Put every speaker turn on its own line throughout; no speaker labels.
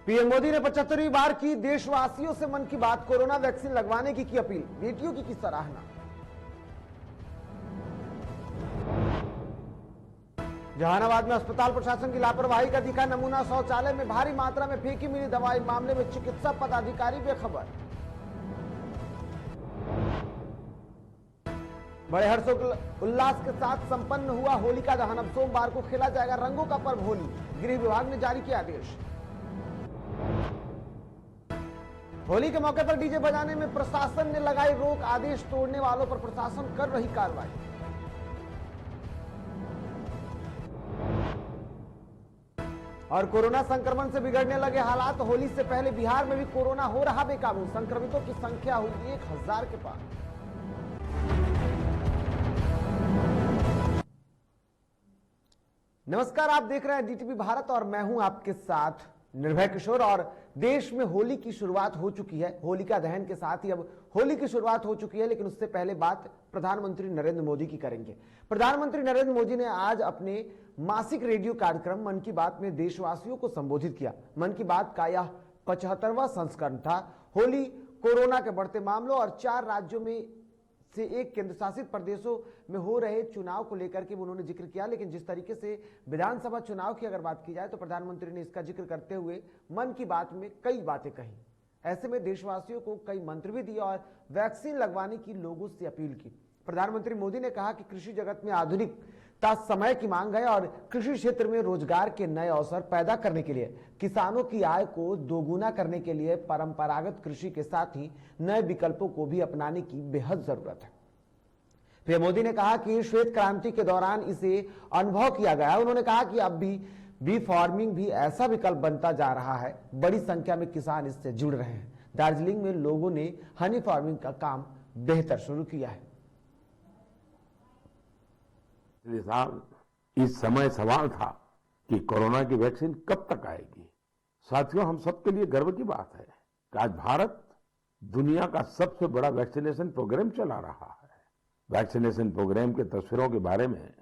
PM Modi ने 75वीं बार की देशवासियों से मन की बात। कोरोना वैक्सीन लगवाने की अपील, बेटियों की सराहना। जहानाबाद में अस्पताल प्रशासन की लापरवाही का दिखा नमूना। शौचालय में भारी मात्रा में फेंकी मिली दवाई, मामले में चिकित्सा पदाधिकारी बेखबर। बड़े हर्षोल्लास के साथ संपन्न हुआ होलिका दहन। अब सोमवार को खेला जाएगा रंगों का पर्व होली। गृह विभाग ने जारी किया आदेश। होली के मौके पर डीजे बजाने में प्रशासन ने लगाई रोक। आदेश तोड़ने वालों पर प्रशासन कर रही कार्रवाई। और कोरोना संक्रमण से बिगड़ने लगे हालात। होली से पहले बिहार में भी कोरोना हो रहा बेकाबू। संक्रमितों की संख्या हुई 1000 के पार। नमस्कार, आप देख रहे हैं डीटीवी भारत और मैं हूं आपके साथ निर्भय किशोर। और देश में होली की शुरुआत हो चुकी है। होलिका दहन के साथ ही अब होली की शुरुआत हो चुकी है, लेकिन उससे पहले बात प्रधानमंत्री नरेंद्र मोदी की करेंगे। प्रधानमंत्री नरेंद्र मोदी ने आज अपने मासिक रेडियो कार्यक्रम मन की बात में देशवासियों को संबोधित किया। मन की बात का यह 75वां संस्करण था। होली, कोरोना के बढ़ते मामलों और 4 राज्यों में से एक केंद्र शासित प्रदेशों में हो रहे चुनाव को लेकर के उन्होंने जिक्र किया। लेकिन जिस तरीके से विधानसभा चुनाव की अगर बात की जाए तो प्रधानमंत्री ने इसका जिक्र करते हुए मन की बात में कई बातें कही। ऐसे में देशवासियों को कई मंत्र भी दिए और वैक्सीन लगवाने की लोगों से अपील की। प्रधानमंत्री मोदी ने कहा कि कृषि जगत में आधुनिकता समय की मांग है और कृषि क्षेत्र में रोजगार के नए अवसर पैदा करने के लिए, किसानों की आय को दोगुना करने के लिए परंपरागत कृषि के साथ ही नए विकल्पों को भी अपनाने की बेहद जरूरत है। पीएम मोदी ने कहा कि श्वेत क्रांति के दौरान इसे अनुभव किया गया। उन्होंने कहा कि अब भी बी फार्मिंग भी ऐसा विकल्प बनता जा रहा है। बड़ी संख्या में किसान इससे जुड़ रहे हैं। दार्जिलिंग में लोगों ने हनी फार्मिंग का काम बेहतर शुरू किया है।
इस समय सवाल था कि कोरोना की वैक्सीन कब तक आएगी। साथियों, हम सबके लिए गर्व की बात है कि आज भारत दुनिया का सबसे बड़ा वैक्सीनेशन प्रोग्राम चला रहा है। वैक्सीनेशन प्रोग्राम के तस्वीरों के बारे में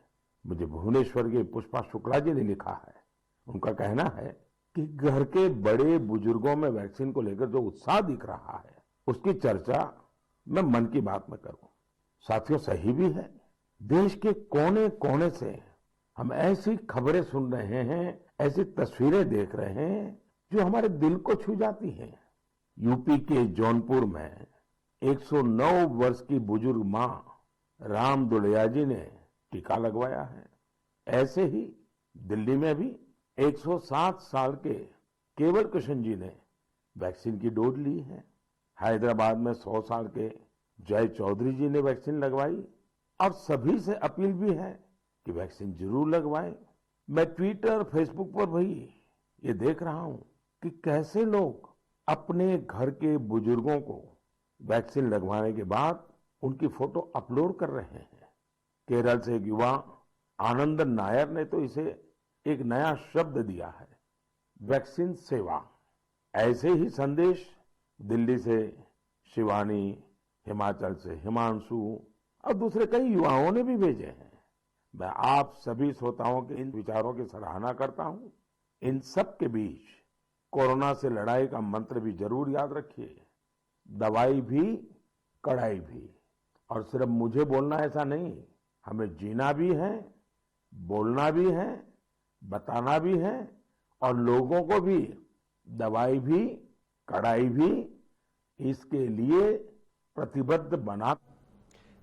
मुझे भुवनेश्वर के पुष्पा शुक्ला जी ने लिखा है। उनका कहना है कि घर के बड़े बुजुर्गों में वैक्सीन को लेकर जो उत्साह दिख रहा है, उसकी चर्चा मैं मन की बात में करूं। साथियों, सही भी है। देश के कोने कोने से हम ऐसी खबरें सुन रहे हैं, ऐसी तस्वीरें देख रहे हैं जो हमारे दिल को छू जाती हैं। यूपी के जौनपुर में 109 वर्ष की बुजुर्ग मां राम दुलैया जी ने टीका लगवाया है। ऐसे ही दिल्ली में भी 107 साल के केवल कृष्ण जी ने वैक्सीन की डोज ली है। हैदराबाद में 100 साल के जय चौधरी जी ने वैक्सीन लगवाई। अब सभी से अपील भी है कि वैक्सीन जरूर लगवाएं। मैं ट्विटर, फेसबुक पर भी ये देख रहा हूं कि कैसे लोग अपने घर के बुजुर्गों को वैक्सीन लगवाने के बाद उनकी फोटो अपलोड कर रहे हैं। केरल से एक युवा आनंद नायर ने तो इसे एक नया शब्द दिया है, वैक्सीन सेवा। ऐसे ही संदेश दिल्ली से शिवानी, हिमाचल से हिमांशु और दूसरे कई युवाओं ने भी भेजे हैं। मैं आप सभी श्रोताओं के इन विचारों की सराहना करता हूं। इन सब के बीच कोरोना से लड़ाई का मंत्र भी जरूर याद रखिए, दवाई भी कड़ाई भी। और सिर्फ मुझे बोलना ऐसा नहीं, हमें जीना भी है, बोलना भी है, बताना भी है और लोगों को भी दवाई भी कड़ाई भी इसके लिए प्रतिबद्ध बना।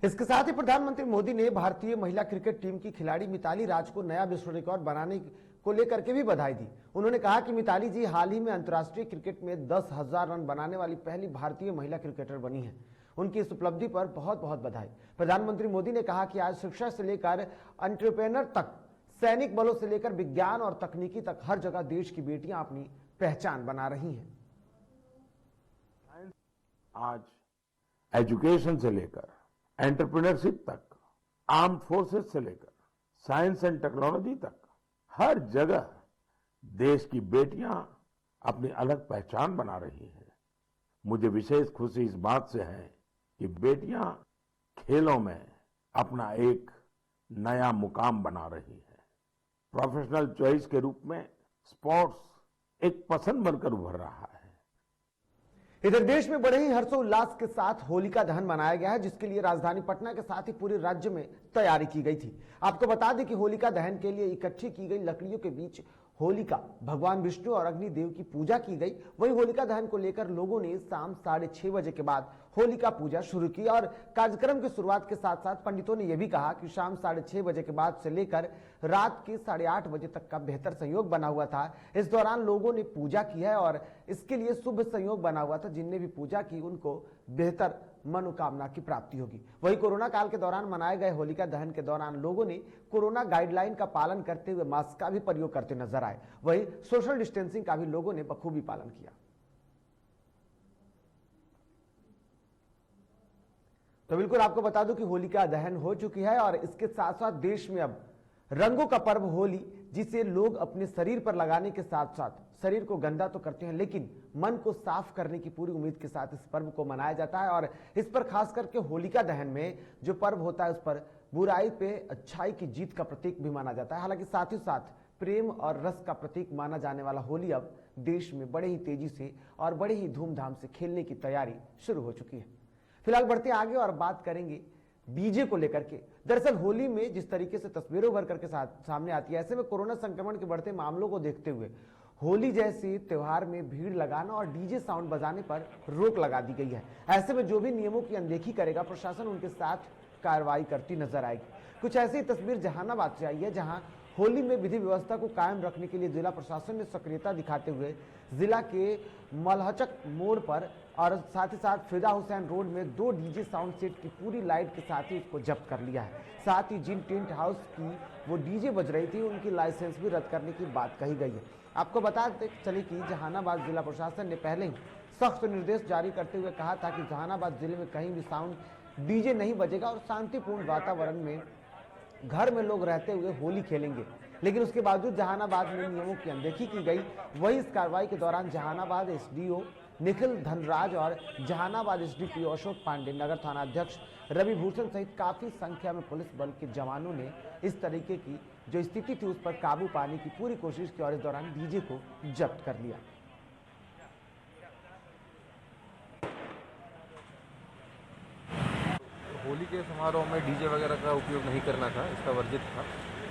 इसके साथ ही प्रधानमंत्री मोदी ने भारतीय महिला क्रिकेट टीम की खिलाड़ी मिताली राज को नया विश्व रिकॉर्ड बनाने को लेकर के भी बधाई दी। उन्होंने कहा कि मिताली जी हाल ही में अंतर्राष्ट्रीय क्रिकेट में 10,000 रन बनाने वाली पहली भारतीय महिला क्रिकेटर बनी है। उनकी इस उपलब्धि पर बहुत बहुत बधाई। प्रधानमंत्री मोदी ने कहा कि आज शिक्षा से लेकर एंटरप्रेन्योर तक, सैनिक बलों से लेकर विज्ञान और तकनीकी तक हर जगह देश की बेटियां अपनी पहचान बना रही हैं।
आज एजुकेशन से लेकर एंटरप्रेन्योरशिप तक, आर्म्ड फोर्सेस से लेकर साइंस एंड टेक्नोलॉजी तक हर जगह देश की बेटियां अपनी अलग पहचान बना रही हैं। मुझे विशेष खुशी इस बात से है कि बेटियां खेलों में अपना एक नया मुकाम बना रही है। प्रोफेशनल चॉइस के रूप में स्पोर्ट्स एक पसंद बनकर उभर रहा है।
इधर देश में बड़े ही हर्षोल्लास के साथ होलिका दहन मनाया गया है, जिसके लिए राजधानी पटना के साथ ही पूरे राज्य में तैयारी की गई थी। आपको बता दें कि होलिका दहन के लिए इकट्ठी की गई लकड़ियों के बीच होलिका, भगवान विष्णु और अग्निदेव की पूजा की गई। वहीं होलिका दहन को लेकर लोगों ने शाम 6:30 बजे के बाद होलिका पूजा शुरू की और कार्यक्रम की शुरुआत के साथ साथ पंडितों ने यह भी कहा कि शाम 6:30 बजे के बाद से लेकर रात के 8:30 बजे तक का बेहतर संयोग बना हुआ था। इस दौरान लोगों ने पूजा की है और इसके लिए शुभ संयोग बना हुआ था। जिनने भी पूजा की उनको बेहतर मनोकामना की प्राप्ति होगी। वहीं कोरोना काल के दौरान मनाए गए होलिका दहन के दौरान लोगों ने कोरोना गाइडलाइन का पालन करते हुए मास्क का भी प्रयोग करते नजर आए। वहीं सोशल डिस्टेंसिंग का भी लोगों ने बखूबी पालन किया। तो बिल्कुल आपको बता दूं कि होलिका दहन हो चुकी है और इसके साथ साथ देश में अब रंगों का पर्व होली, जिसे लोग अपने शरीर पर लगाने के साथ साथ शरीर को गंदा तो करते हैं लेकिन मन को साफ करने की पूरी उम्मीद के साथ इस पर्व को मनाया जाता है। और इस पर खास करके होलिका दहन में जो पर्व होता है उस पर बुराई पे अच्छाई की जीत का प्रतीक भी माना जाता है। हालांकि साथ ही साथ प्रेम और रस का प्रतीक माना जाने वाला होली अब देश में बड़े ही तेजी से और बड़े ही धूमधाम से खेलने की तैयारी शुरू हो चुकी है। फिलहाल बढ़ते आगे और बात करेंगे डीजे को लेकर के। दरअसल होली में जिस तरीके से तस्वीरें उभर करके सामने आती है, ऐसे में कोरोना संक्रमण के बढ़ते मामलों को देखते हुए होली जैसी त्योहार में भीड़ लगाना और डीजे साउंड बजाने पर रोक लगा दी गई है। ऐसे में जो भी नियमों की अनदेखी करेगा प्रशासन उनके साथ कार्रवाई करती नजर आएगी। कुछ ऐसी तस्वीर जहानाबाद से आई है, जहां होली में विधि व्यवस्था को कायम रखने के लिए जिला प्रशासन ने सक्रियता दिखाते हुए जिला के मलहचक मोड़ पर और साथ ही साथ फिदा हुसैन रोड में 2 डीजे साउंड सेट की पूरी लाइट के साथ ही उसको जब्त कर लिया है। साथ ही जिन टेंट हाउस की वो डीजे बज रही थी उनकी लाइसेंस भी रद्द करने की बात कही गई है। आपको बताते चले कि जहानाबाद जिला प्रशासन ने पहले ही सख्त निर्देश जारी करते हुए कहा था कि जहानाबाद जिले में कहीं भी साउंड डीजे नहीं बजेगा और शांतिपूर्ण वातावरण में घर में लोग रहते हुए होली खेलेंगे। लेकिन उसके बावजूद जहानाबाद में नियमों की अनदेखी की गई। वही इस कार्रवाई के दौरान जहानाबाद एसडीओ निखिल धनराज और जहानाबाद एसडीपीओ अशोक पांडे, नगर थाना अध्यक्ष रवि भूषण सहित काफी संख्या में पुलिस बल के जवानों ने इस तरीके की जो स्थिति थी उस पर काबू पाने की पूरी कोशिश की और इस दौरान डीजे को जब्त कर लिया।
होली के समारोह में डीजे वगैरह का उपयोग नहीं करना था, इसका वर्जित था।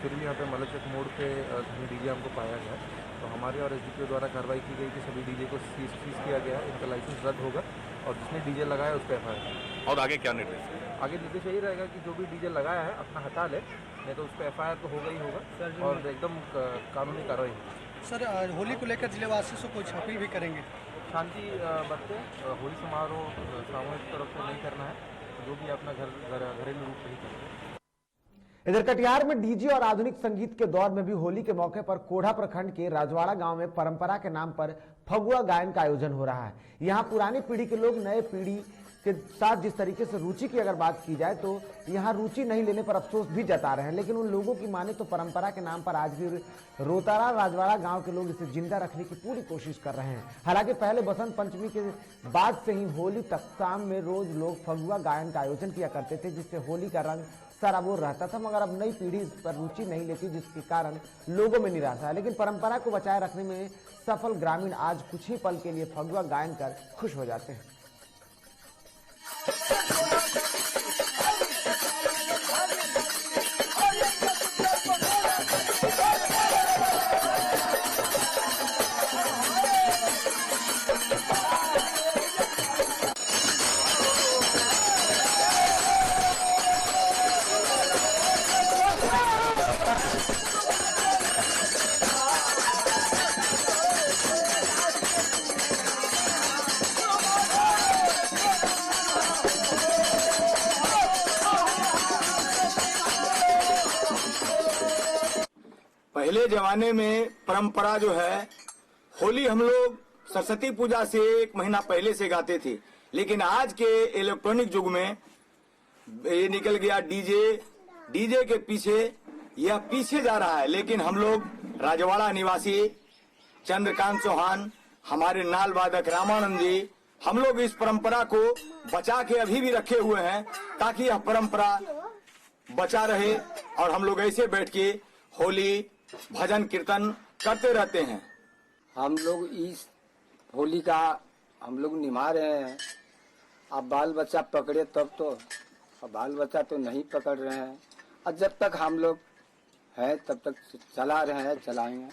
फिर भी यहाँ पे मलचक मोड़ पे कहीं डीजे हमको पाया गया, तो हमारे और एसडीपीओ द्वारा कार्रवाई की गई कि सभी डीजे को सीज किया गया, इनका लाइसेंस रद्द होगा और जिसने डीजे लगाया उस पर एफआईआर।
और आगे क्या निर्देश?
आगे निर्देश यही रहेगा कि जो भी डीजे लगाया है अपना हटा ले, नहीं तो उस पर एफआईआर तो होगा ही होगा और एकदम कानूनी कार्रवाई होगी।
सर, होली को लेकर जिलेवासियों से कुछ अपील भी करेंगे?
शांति बरते, होली समारोह सामूहिक तरफ से नहीं करना है, जो भी अपना घरेलू रूप से ही करेंगे।
इधर कटिहार में डीजे और आधुनिक संगीत के दौर में भी होली के मौके पर कोढ़ा प्रखंड के राजवाड़ा गांव में परंपरा के नाम पर फगुआ गायन का आयोजन हो रहा है। यहां पुरानी पीढ़ी के लोग नए पीढ़ी के साथ जिस तरीके से रुचि की अगर बात की जाए तो यहाँ रुचि नहीं लेने पर अफसोस भी जता रहे हैं, लेकिन उन लोगों की माने तो परंपरा के नाम पर आज भी रोतारा राजवाड़ा गांव के लोग इसे जिंदा रखने की पूरी कोशिश कर रहे हैं। हालांकि पहले बसंत पंचमी के बाद से ही होली तक शाम में रोज लोग फगुआ गायन का आयोजन किया करते थे, जिससे होली का रंग सराबोर रहता था। मगर अब नई पीढ़ी इस पर रुचि नहीं लेती, जिसके कारण लोगों में निराशा है। लेकिन परंपरा को बचाए रखने में सफल ग्रामीण आज कुछ ही पल के लिए फगुआ गायन कर खुश हो जाते हैं।
पहले जमाने में परंपरा जो है, होली हम लोग सरस्वती पूजा से 1 महीना पहले से गाते थे, लेकिन आज के इलेक्ट्रॉनिक युग में ये निकल गया डीजे के पीछे, यह पीछे जा रहा है। लेकिन हम लोग राजवाड़ा निवासी चंद्रकांत चौहान, हमारे नाल वादक रामानंद जी, हम लोग इस परंपरा को बचा के अभी भी रखे हुए हैं ताकि यह परंपरा बचा रहे और हम लोग ऐसे बैठ के होली भजन कीर्तन करते रहते हैं।
हम लोग इस होली का हम लोग निभा रहे हैं। अब बाल बच्चा पकड़े तब तो, अब बाल बच्चा तो नहीं पकड़ रहे हैं। और जब तक हम लोग हैं तब तक चला रहे हैं, चलाएंगे।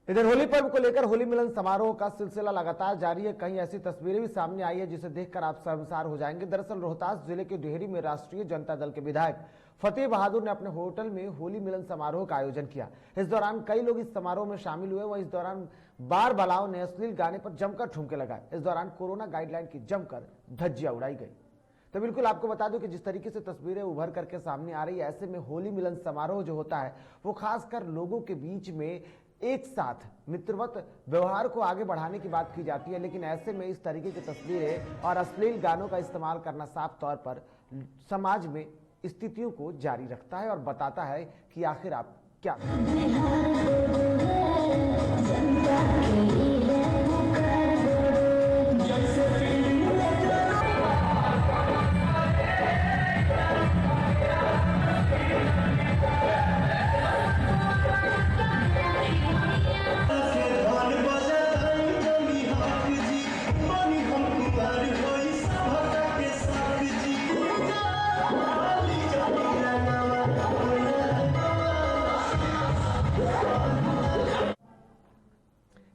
इधर होली पर्व को लेकर होली मिलन समारोह का सिलसिला लगातार जारी है। कई ऐसी तस्वीरें भी सामने आई है जिसे देखकर आप शर्मसार हो जाएंगे। दरअसल रोहतास जिले के डेहरी में राष्ट्रीय जनता दल के विधायक फतेह बहादुर ने अपने होटल में होली मिलन समारोह का आयोजन किया। इस दौरान कई लोग इस समारोह में शामिल हुए। वहीं इस दौरान बार बालाओं ने अश्लील गाने पर जमकर ठुमके लगाए। इस दौरान कोरोना गाइडलाइन की जमकर धज्जियां उड़ाई गई। तो बिल्कुल आपको बता दूं कि जिस तरीके से तस्वीरें उभर करके सामने आ रही है, ऐसे में होली मिलन समारोह जो होता है वो खासकर लोगों के बीच में एक साथ मित्रवत व्यवहार को आगे बढ़ाने की बात की जाती है। लेकिन ऐसे में इस तरीके की तस्वीरें और अश्लील गानों का इस्तेमाल करना साफ तौर पर समाज में स्थितियों को जारी रखता है और बताता है कि आखिर आप क्या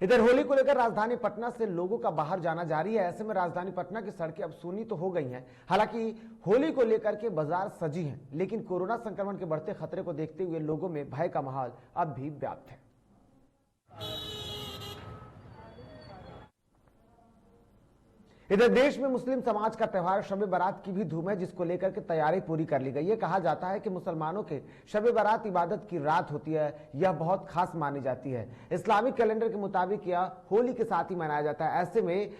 इधर होली को लेकर राजधानी पटना से लोगों का बाहर जाना जारी है। ऐसे में राजधानी पटना की सड़कें अब सूनी तो हो गई हैं। हालांकि होली को लेकर के बाजार सजी हैं, लेकिन कोरोना संक्रमण के बढ़ते खतरे को देखते हुए लोगों में भय का माहौल अब भी व्याप्त है। इधर देश में मुस्लिम समाज का त्योहार शब बारात की भी धूम है, जिसको लेकर के तैयारी पूरी कर ली गई है। कहा जाता है कि मुसलमानों के शब बारात इबादत की रात होती है। यह बहुत खास मानी जाती है। इस्लामिक कैलेंडर के मुताबिक यह होली के साथ ही मनाया जाता है। ऐसे में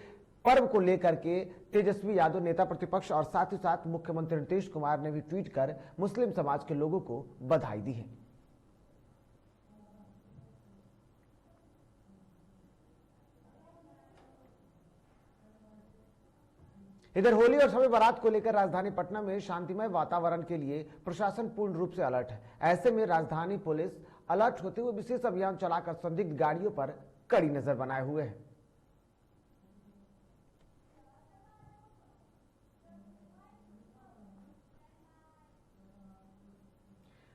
पर्व को लेकर के तेजस्वी यादव नेता प्रतिपक्ष और साथ ही साथ मुख्यमंत्री नीतीश कुमार ने भी ट्वीट कर मुस्लिम समाज के लोगों को बधाई दी है। इधर होली और शब बारात को लेकर राजधानी पटना में शांतिमय वातावरण के लिए प्रशासन पूर्ण रूप से अलर्ट है। ऐसे में राजधानी पुलिस अलर्ट होते हुए विशेष अभियान चलाकर संदिग्ध गाड़ियों पर कड़ी नजर बनाए हुए है।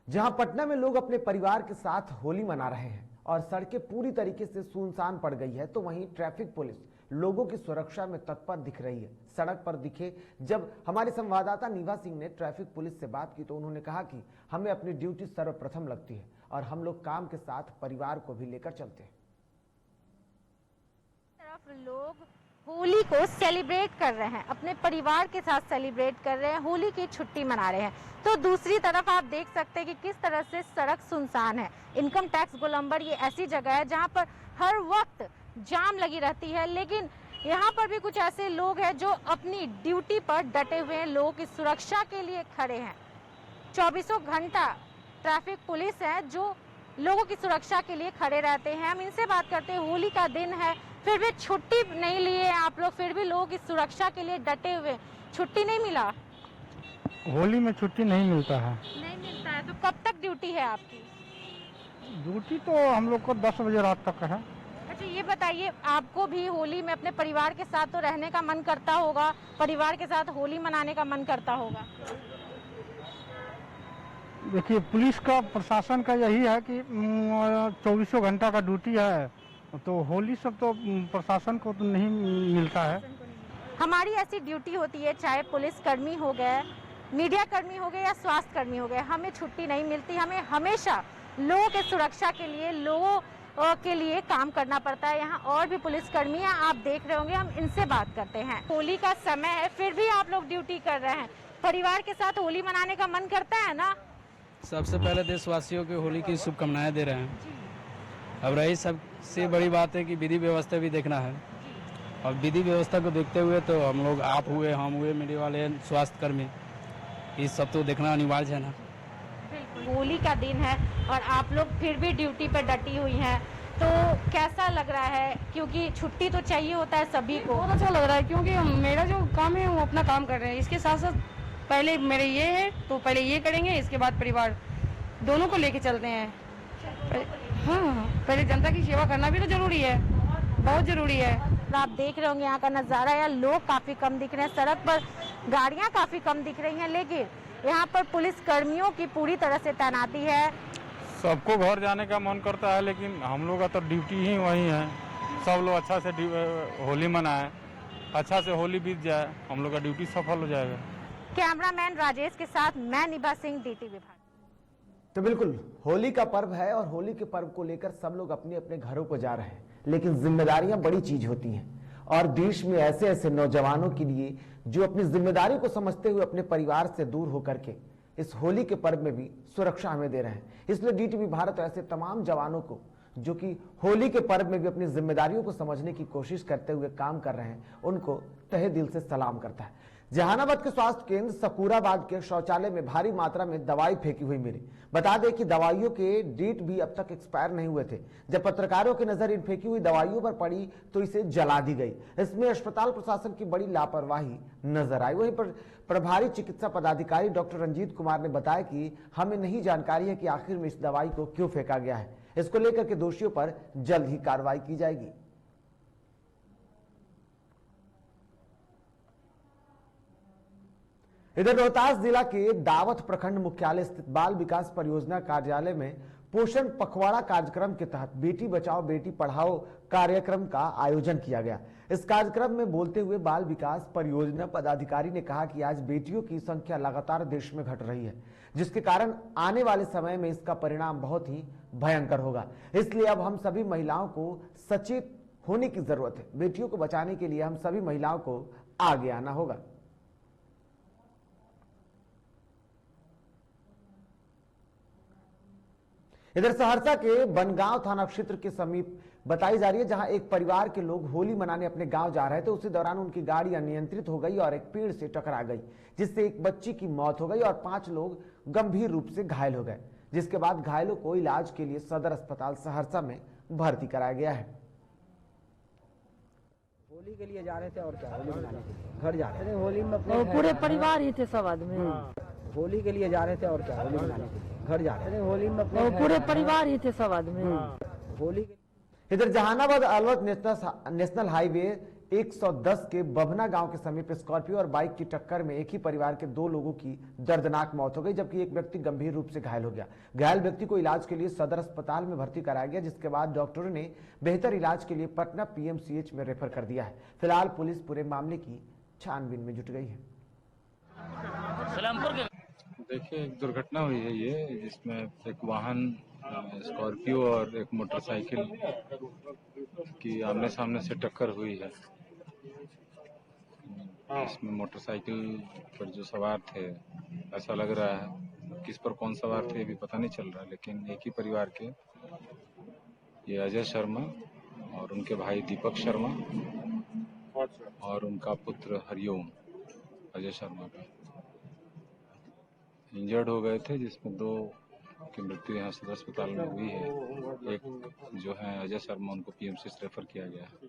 जहां पटना में लोग अपने परिवार के साथ होली मना रहे हैं और सड़कें पूरी तरीके से सुनसान पड़ गई है, तो वहीं ट्रैफिक पुलिस लोगों की सुरक्षा में तत्पर दिख रही है। सड़क पर दिखे जब हमारे संवाददाता नीवा सिंह ने ट्रैफिक पुलिस से बात की तो उन्होंने कहा कि हमें अपनी ड्यूटी सर्वप्रथम लगती है और हम लोग काम के साथ परिवार को भी लेकर चलते हैं।
तरफ लोग होली को सेलिब्रेट कर रहे हैं, अपने परिवार के साथ सेलिब्रेट कर रहे हैं, होली की छुट्टी मना रहे हैं। तो दूसरी तरफ आप देख सकते हैं कि किस तरह से सड़क सुनसान है। इनकम टैक्स गोलंबर ये ऐसी जगह है जहां पर हर वक्त जाम लगी रहती है, लेकिन यहाँ पर भी कुछ ऐसे लोग हैं जो अपनी ड्यूटी पर डटे हुए हैं, लोगों की सुरक्षा के लिए खड़े हैं। 24 घंटा ट्रैफिक पुलिस है जो लोगों की सुरक्षा के लिए खड़े रहते हैं। हम इनसे बात करते हैं, होली का दिन है फिर भी छुट्टी नहीं लिए आप लोग, फिर भी लोगों की सुरक्षा के लिए डटे हुए, छुट्टी नहीं मिला?
होली में छुट्टी नहीं मिलता है।
नहीं मिलता है, तो कब तक ड्यूटी है आपकी?
ड्यूटी तो हम लोग को 10 बजे रात तक है।
अच्छा ये बताइए, आपको भी होली में अपने परिवार के साथ तो रहने का मन करता होगा, परिवार के साथ होली मनाने का मन करता होगा?
देखिए पुलिस का प्रशासन का यही है कि 24 घंटा का ड्यूटी है, तो होली सब तो प्रशासन को तो नहीं मिलता है।
हमारी ऐसी ड्यूटी होती है, चाहे पुलिस कर्मी हो गए, मीडिया कर्मी हो गए या स्वास्थ्य कर्मी हो गए, हमें छुट्टी नहीं मिलती। हमें हमेशा लोगों के सुरक्षा के लिए, लोगों के लिए काम करना पड़ता है। यहाँ और भी पुलिस कर्मी हैं, आप देख रहे होंगे, हम इनसे बात करते हैं। होली का समय है फिर भी आप लोग ड्यूटी कर रहे हैं, परिवार के साथ होली मनाने का मन करता है ना?
सबसे पहले देशवासियों को होली की शुभकामनाएं दे रहे हैं। अब रही सबसे बड़ी बात है कि विधि व्यवस्था भी देखना है, और विधि व्यवस्था को देखते हुए तो हम लोग, आप हुए, हम हुए, मीडिया वाले, स्वास्थ्य कर्मी, ये सब तो देखना अनिवार्य है ना।
होली का दिन है और आप लोग फिर भी ड्यूटी पर डटी हुई हैं, तो कैसा लग रहा है? क्योंकि छुट्टी तो चाहिए होता है सभी को।
बहुत अच्छा लग रहा है क्योंकि मेरा जो काम है वो अपना काम कर रहे हैं, इसके साथ साथ पहले मेरे ये है तो पहले ये करेंगे, इसके बाद परिवार दोनों को लेके चलते हैं। हाँ, पहले जनता की सेवा करना भी तो जरूरी है, बहुत जरूरी है।
तो आप देख रहे होंगे यहाँ का नज़ारा है, लोग काफ़ी कम दिख रहे हैं, सड़क पर गाड़ियाँ काफ़ी कम दिख रही हैं, लेकिन यहाँ पर पुलिस कर्मियों की पूरी तरह से तैनाती है।
सबको घर जाने का मन करता है, लेकिन हम लोग का तो ड्यूटी ही वही है। सब लोग अच्छा से होली मनाए, अच्छा से होली बीत जाए, हम लोग का ड्यूटी सफल हो जाएगा।
कैमरामैन राजेश के साथ मैं निभा सिंह, DTV भारत।
तो बिल्कुल होली का पर्व है और होली के पर्व को लेकर सब लोग अपने अपने घरों को जा रहे हैं, लेकिन जिम्मेदारियां बड़ी चीज होती हैं और देश में ऐसे ऐसे नौजवानों के लिए जो अपनी जिम्मेदारी को समझते हुए अपने परिवार से दूर होकर के इस होली के पर्व में भी सुरक्षा हमें दे रहे हैं। इसलिए DTV भारत ऐसे तमाम जवानों को जो कि होली के पर्व में भी अपनी जिम्मेदारियों को समझने की कोशिश करते हुए काम कर रहे हैं, उनको तहे दिल से सलाम करता है। जहानाबाद के स्वास्थ्य केंद्र सकूराबाद के शौचालय में भारी मात्रा में दवाई फेंकी हुई मिली। बता दें कि दवाइयों के डेट भी अब तक एक्सपायर नहीं हुए थे। जब पत्रकारों की नजर इन फेंकी हुई दवाइयों पर पड़ी तो इसे जला दी गई। इसमें अस्पताल प्रशासन की बड़ी लापरवाही नजर आई। वहीं पर प्रभारी चिकित्सा पदाधिकारी डॉक्टर रंजीत कुमार ने बताया कि हमें नहीं जानकारी है कि आखिर में इस दवाई को क्यों फेंका गया है। इसको लेकर के दोषियों पर जल्द ही कार्रवाई की जाएगी। इधर रोहतास जिला के दावथ प्रखंड मुख्यालय स्थित बाल विकास परियोजना कार्यालय में पोषण पखवाड़ा कार्यक्रम के तहत बेटी बचाओ बेटी पढ़ाओ कार्यक्रम का आयोजन किया गया। इस कार्यक्रम में बोलते हुए बाल विकास परियोजना पदाधिकारी ने कहा कि आज बेटियों की संख्या लगातार देश में घट रही है, जिसके कारण आने वाले समय में इसका परिणाम बहुत ही भयंकर होगा। इसलिए अब हम सभी महिलाओं को सचेत होने की जरूरत है। बेटियों को बचाने के लिए हम सभी महिलाओं को आगे आना होगा। इधर सहरसा के बनगांव थाना क्षेत्र के समीप बताई जा रही है, जहां एक परिवार के लोग होली मनाने अपने गांव जा रहे थे। उसी दौरान उनकी गाड़ी अनियंत्रित हो गई और एक पेड़ से टकरा गई, जिससे एक बच्ची की मौत हो गई और 5 लोग गंभीर रूप से घायल हो गए, जिसके बाद घायलों को इलाज के लिए सदर अस्पताल सहरसा में भर्ती कराया गया है।
होली के लिए जा रहे थे और क्या होली मनाने के लिए घर जा रहे थे। होली में अपने
पूरे परिवार ही थे, सब आदमी
होली के लिए जा रहे थे और क्या होली मनाने के लिए घर जा रहे थे। होली में अपने
पूरे परिवार ही थे, सब आदमी
होली।
इधर जहानाबाद अलवर नेशनल हाईवे 110 के बभना गांव के समीप स्कॉर्पियो और बाइक की टक्कर में एक ही परिवार के 2 लोगों की दर्दनाक मौत हो गई, जबकि एक व्यक्ति गंभीर रूप से घायल हो गया। घायल व्यक्ति को इलाज के लिए सदर अस्पताल में भर्ती कराया गया, जिसके बाद डॉक्टरों ने बेहतर इलाज के लिए पटना PMCH में रेफर कर दिया है। फिलहाल पुलिस पूरे मामले की छानबीन में जुट गई है।
देखिए, एक दुर्घटना हुई है ये, जिसमें एक वाहन स्कॉर्पियो और एक मोटरसाइकिल की आमने सामने से टक्कर हुई है। इसमें मोटरसाइकिल पर जो सवार थे, ऐसा लग रहा है किस पर कौन सवार थे अभी पता नहीं चल रहा, लेकिन एक ही परिवार के ये अजय शर्मा और उनके भाई दीपक शर्मा और उनका पुत्र हरिओम अजय शर्मा का इंजर्ड हो गए थे, जिसमें 2 की मृत्यु यहाँ सदर अस्पताल में हुई है। एक जो है अजय शर्मा, उनको PMCH रेफर किया गया है।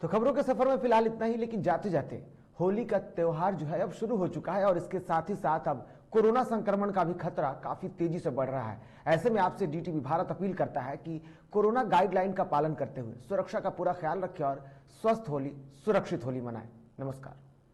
तो खबरों के सफर में फिलहाल इतना ही, लेकिन जाते जाते होली का त्योहार जो है अब शुरू हो चुका है और इसके साथ ही साथ अब कोरोना संक्रमण का भी खतरा काफी तेजी से बढ़ रहा है। ऐसे में आपसे DTV भारत अपील करता है कि कोरोना गाइडलाइन का पालन करते हुए सुरक्षा का पूरा ख्याल रखें और स्वस्थ होली, सुरक्षित होली मनाएं। नमस्कार।